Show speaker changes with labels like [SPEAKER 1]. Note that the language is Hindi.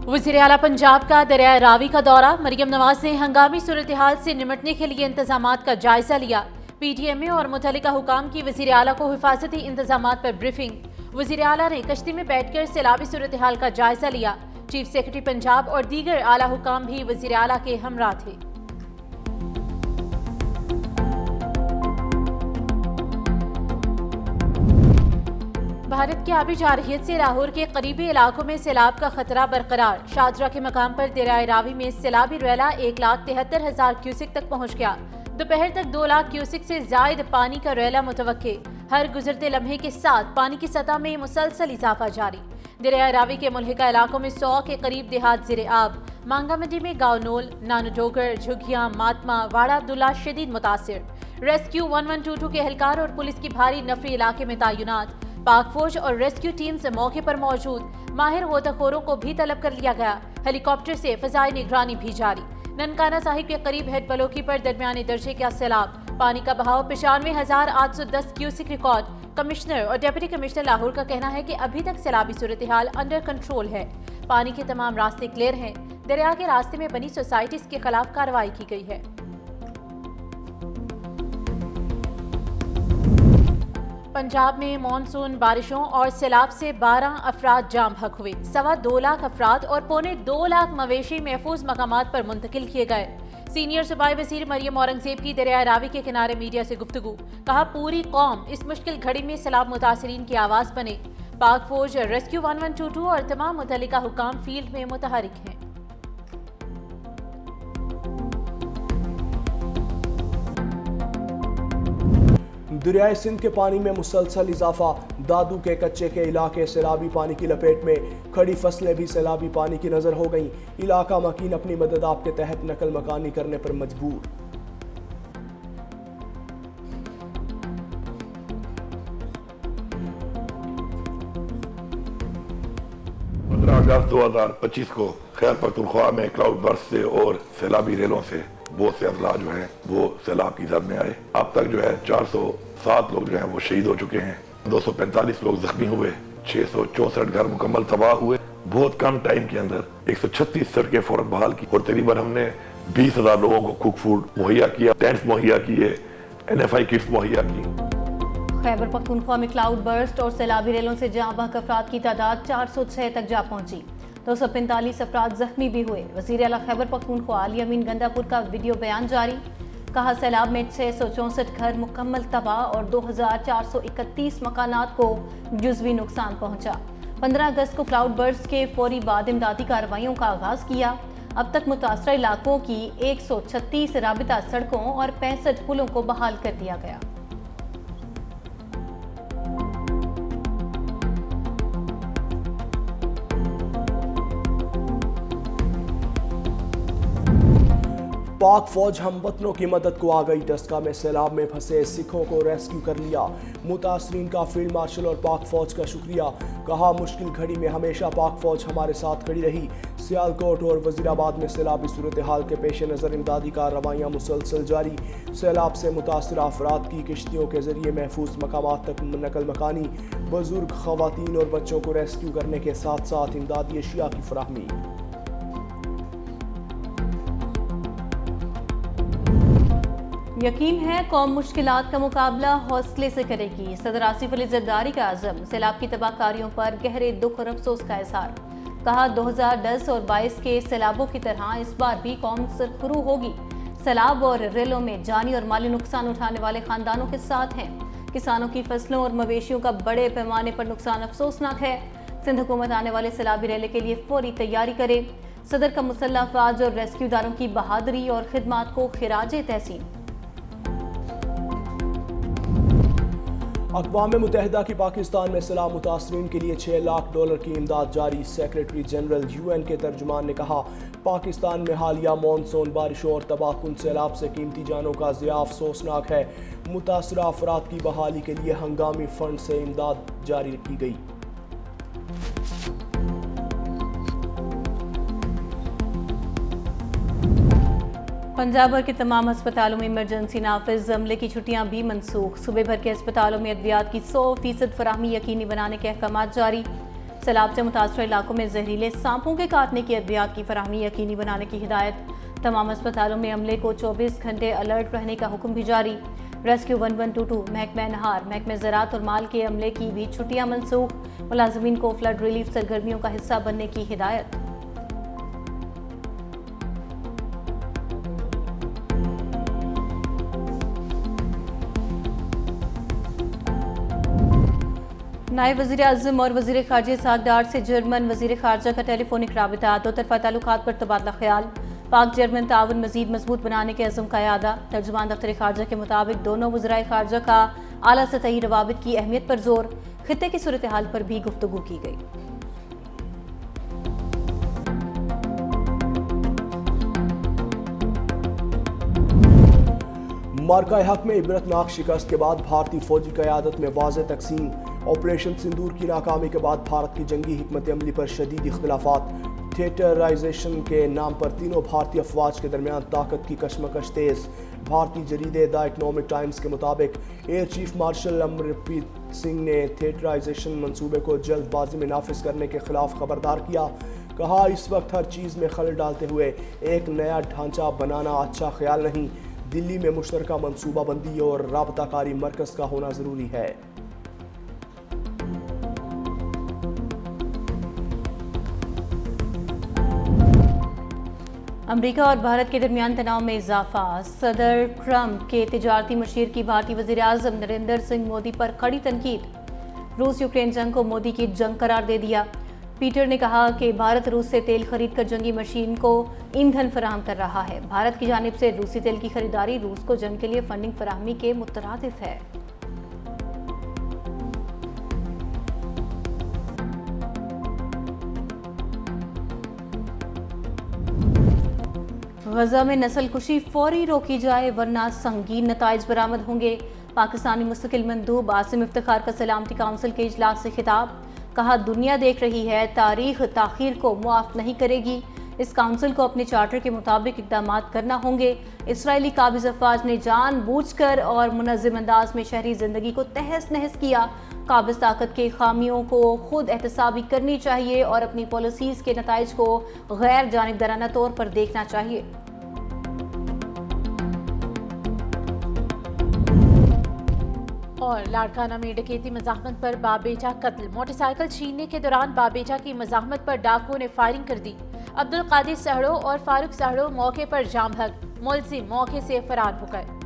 [SPEAKER 1] वज़ीर आला पंजाब का दरियाए रावी का दौरा। मरियम नवाज ने हंगामी सूरत हाल से निमटने के लिए इंतजामात का जायजा लिया। PTMA और मुतल्लिका हुकाम की वज़ीर आला को हिफाजती इंतजामात पर ब्रीफिंग। वज़ीर आला ने कश्ती में बैठकर सैलाबी सूरत हाल का जायजा लिया। चीफ सेक्रेटरी पंजाब और दीगर आला हुकाम भी वज़ीर आला के हमरा थे। भारत की आबी जारहियत से लाहौर के करीबी इलाकों में सैलाब का खतरा बरकरार। शादरा के मकाम पर दरियाए रावी में सैलाबी रैला 1,73,000 क्यूसिक तक पहुँच गया। दोपहर तक 2 लाख क्यूसिक से जायद पानी का रैला मुतवक्के। हर गुजरते लम्हे के साथ पानी की सतह में मुसलसल इजाफा जारी। दरियाए रावी के मुल्हिका इलाकों में 100 के करीब देहात ज़ेरे आब। मांगा मंडी में गावनोल, नानोडोगर, झुगिया, मातमा, वाड़ा अब्दुल्ला शदीद मुतासिर। रेस्क्यू 1122 के एहलकार और पुलिस की भारी नफरी इलाके में तैनात। पाक फौज और रेस्क्यू टीम्स मौके पर मौजूद। माहिर गोताखोरों को भी तलब कर लिया गया। हेलीकॉप्टर से फजाई निगरानी भी जारी। ननकाना साहिब के करीब हेड बलोकी पर दरमियाने दर्जे का सैलाब। पानी का बहाव 95,810 क्यूसिक रिकॉर्ड। कमिश्नर और डिप्टी कमिश्नर लाहौर का कहना है कि अभी तक सैलाबी सूरत हाल अंडर कंट्रोल है। पानी के तमाम रास्ते क्लियर हैं। दरिया के रास्ते में बनी सोसाइटीज के खिलाफ कार्रवाई की गई है। पंजाब में मानसून बारिशों और सैलाब से 12 अफराद जाम हक हुए। 2.25 लाख अफराद और 2.25 लाख मवेशी महफूज मकामात पर मुंतकिल किए गए। सीनियर सूबाई वजीर मरियम औरंगजेब की दरिया रावी के किनारे मीडिया से गुफ्तगू। कहा, पूरी कौम इस मुश्किल घड़ी में सैलाब मुतासरीन की आवाज बने। पाक फौज, रेस्क्यू 1122 और तमाम मुतल्लिका हुकाम फील्ड में मुतहरिक हैं।
[SPEAKER 2] दरियाए सिंध के पानी में मुसलसल इजाफा। दादू के कच्चे के इलाके सैलाबी पानी की लपेट में। खड़ी फसलें भी सैलाबी पानी की नजर हो गईं। इलाका मकीन अपनी मदद आपके तहत नकल मकानी करने पर मजबूर।
[SPEAKER 3] 15 अगस्त 2025 को खैर पख्तूनख्वा में क्लाउड बर्स्ट से और सैलाबी रेलों से बहुत से अजला जो हैं वो सैलाब की जद में आए। अब तक जो है 407 लोग जो हैं वो शहीद हो चुके हैं। 245 लोग जख्मी हुए। 664 घर मुकम्मल तबाह हुए। बहुत कम टाइम के अंदर 136 सड़कें फौरन बहाल की और तकरीबन हमने 20,000 लोगों को कुक फूड मुहैया किया, टेंट्स मुहैया किए, NFI किट्स मुहैया की।
[SPEAKER 4] खैबर पख्तूनख्वा में क्लाउड बर्स्ट और सैलाबी रेलों से जाँ बहक अफराद की तादाद 406 तक जा पहुंची। 245 अफराद जख्मी भी हुए। वज़ीर आला खैबर पख्तूनख्वा अली अमीन गंदापुर का वीडियो बयान जारी। कहा, सैलाब में 664 घर मुकम्मल तबाह और 2,431 मकानात को जुज़वी नुकसान पहुंचा। 15 अगस्त को क्लाउड बर्स्ट के फौरी बाद इमदादी कार्रवाइयों का आगाज किया। अब तक मुतासरा इलाकों की 136 राबिता सड़कों और 65 पुलों को बहाल कर दिया गया।
[SPEAKER 2] पाक फौज हमवतनों की मदद को आ गई। डस्का में सैलाब में फंसे सिखों को रेस्क्यू कर लिया। मुतासरीन का फील्ड मार्शल और पाक फौज का शुक्रिया। कहा, मुश्किल घड़ी में हमेशा पाक फौज हमारे साथ खड़ी रही। सियालकोट और वजीराबाद में सैलाबी सूरत हाल के पेश नज़र इमदादी कार्रवाइयाँ मुसलसल जारी। सैलाब से मुतासर अफराद की किश्तियों के जरिए महफूज मकामात तक नकल मकानी। बुजुर्ग, खवातीन और बच्चों को रेस्क्यू करने के साथ साथ इमदादी अशिया की फराहमी।
[SPEAKER 4] यकीन है कौम मुश्किलात का मुकाबला हौसले से करेगी। सदर आसिफ अली जरदारी का आज़म। सैलाब की तबाहकारियों पर गहरे दुख और अफसोस का इजहार। कहा, 2010 और 22 के सैलाबों की तरह इस बार भी कौम सरखरू होगी। सैलाब और रेलों में जानी और माली नुकसान उठाने वाले खानदानों के साथ हैं। किसानों की फसलों और मवेशियों का बड़े पैमाने पर नुकसान अफसोसनाक है। सिंध हुकूमत आने वाले सैलाबी रेले के लिए फौरी तैयारी करे। सदर का मुसल्लह अफवाज और रेस्क्यूदारों की बहादुरी और खिदमात को खिराजे तहसीन।
[SPEAKER 2] अक़वाम मुत्तहिदा की पाकिस्तान में सैलाब मुतासरीन के लिए $6 लाख की इमदाद जारी। सेक्रेटरी जनरल UN के तर्जुमान ने कहा, पाकिस्तान में हालिया मानसून बारिशों और तबाहकुन सैलाब से कीमती जानों का ज़िया अफसोसनाक है। मुतासरा अफराद की बहाली के लिए हंगामी फंड से इमदाद जारी की गई।
[SPEAKER 4] पंजाब भर के तमाम अस्पतालों में इमरजेंसी नाफिज। अमले की छुट्टियां भी मनसूख। सूबे भर के अस्पतालों में अद्वियात की 100% फराहमी यकीनी बनाने के अहकाम जारी। सैलाब से मुतासर इलाकों में जहरीले सांपों के काटने की अद्वियात की फराहमी यकीनी बनाने की हिदायत। तमाम अस्पतालों में अमले को 24 घंटे अलर्ट रहने का हुक्म भी जारी। रेस्क्यू 1122, महकमा नहार, महकमा ज़राअत और माल के अमले की भी छुट्टियां मनसूख। मुलाजमीन को फ्लड रिलीफ सरगर्मियों का हिस्सा बनने की हिदायत। नायब वज़ीर आज़म और वज़ीर ख़ारजा इसहाक़ डार से जर्मन वज़ीर ख़ारजा का टेलीफोनिक राबिता। दो तरफ़ा ताल्लुकात पर तबादला ख़याल। पाक जर्मन ताउन मज़ीद मजबूत बनाने के अज़म का यादा। तर्जुमान दफ्तर ख़ारजा के मुताबिक दोनों वज़राए ख़ारजा का आला सतही रवाबित की अहमियत पर जोर। खित्ते की सूरत हाल पर भी गुफ्तगू की गई।
[SPEAKER 2] मार्का हक में इबरतनाक शिकस्त के बाद भारतीय फौजी क़यादत में वाज़ेह तक़सीम। ऑपरेशन सिंदूर की नाकामी के बाद भारत की जंगी हिकमत अमली पर शदीद इख्तिलाफात। थिएटराइजेशन के नाम पर तीनों भारतीय अफवाज के दरमियान ताकत की कशमकश तेज़। भारतीय जरीदे द इकनॉमिक टाइम्स के मुताबिक air chief marshal Amarpreet Singh ने थिएटराइजेशन मंसूबे को जल्दबाजी में नाफिज करने के खिलाफ खबरदार किया। कहा, इस वक्त हर चीज़ में खलल डालते हुए एक नया ढांचा बनाना अच्छा ख्याल नहीं। दिल्ली में मुश्तरका मनसूबाबंदी और राबताकारी मरकज़ का होना ज़रूरी है।
[SPEAKER 4] अमरीका और भारत के दरमियान तनाव में इजाफा। सदर ट्रंप के तिजारती मशीर की भारतीय वज़ीर आज़म नरेंद्र सिंह मोदी पर कड़ी तनकीद। रूस यूक्रेन जंग को मोदी की जंग करार दे दिया। पीटर ने कहा कि भारत रूस से तेल खरीद कर जंगी मशीन को ईंधन फराहम कर रहा है। भारत की जानिब से रूसी तेल की खरीदारी रूस को जंग के लिए फंडिंग फराहमी के मुतरादिफ है। गजा में नस्लकुशी फौरी रोकी जाए वरना संगीन नताइज बरामद होंगे। पाकिस्तानी मुस्तकिल मंदूब आसिम इफ्तिखार का सलामती काउंसिल के इजलास से खिताब। कहा, दुनिया देख रही है, तारीख ताखीर को मुआफ नहीं करेगी। इस काउंसिल को अपने चार्टर के मुताबिक इकदाम करना होंगे। इसराइली काबिज अफवाज ने जानबूझकर और मुनज़्ज़म अंदाज में शहरी जिंदगी को तहस नहस किया। काबिज ताकत के खामियों को खुद एहतसाबी करनी चाहिए और अपनी पॉलिसीज़ के नताइज को गैर जानिबदाराना तौर पर देखना चाहिए।
[SPEAKER 1] और लाड़काना में डकैती मज़ाहमत पर बाप बेटा कत्ल। मोटरसाइकिल छीनने के दौरान बाप बेटा की मज़ाहमत पर डाकुओं ने फायरिंग कर दी। अब्दुल कादिर सहड़ो और फारूक सहड़ो मौके पर जाम हक। मुलजिम मौके से फरार हो गए।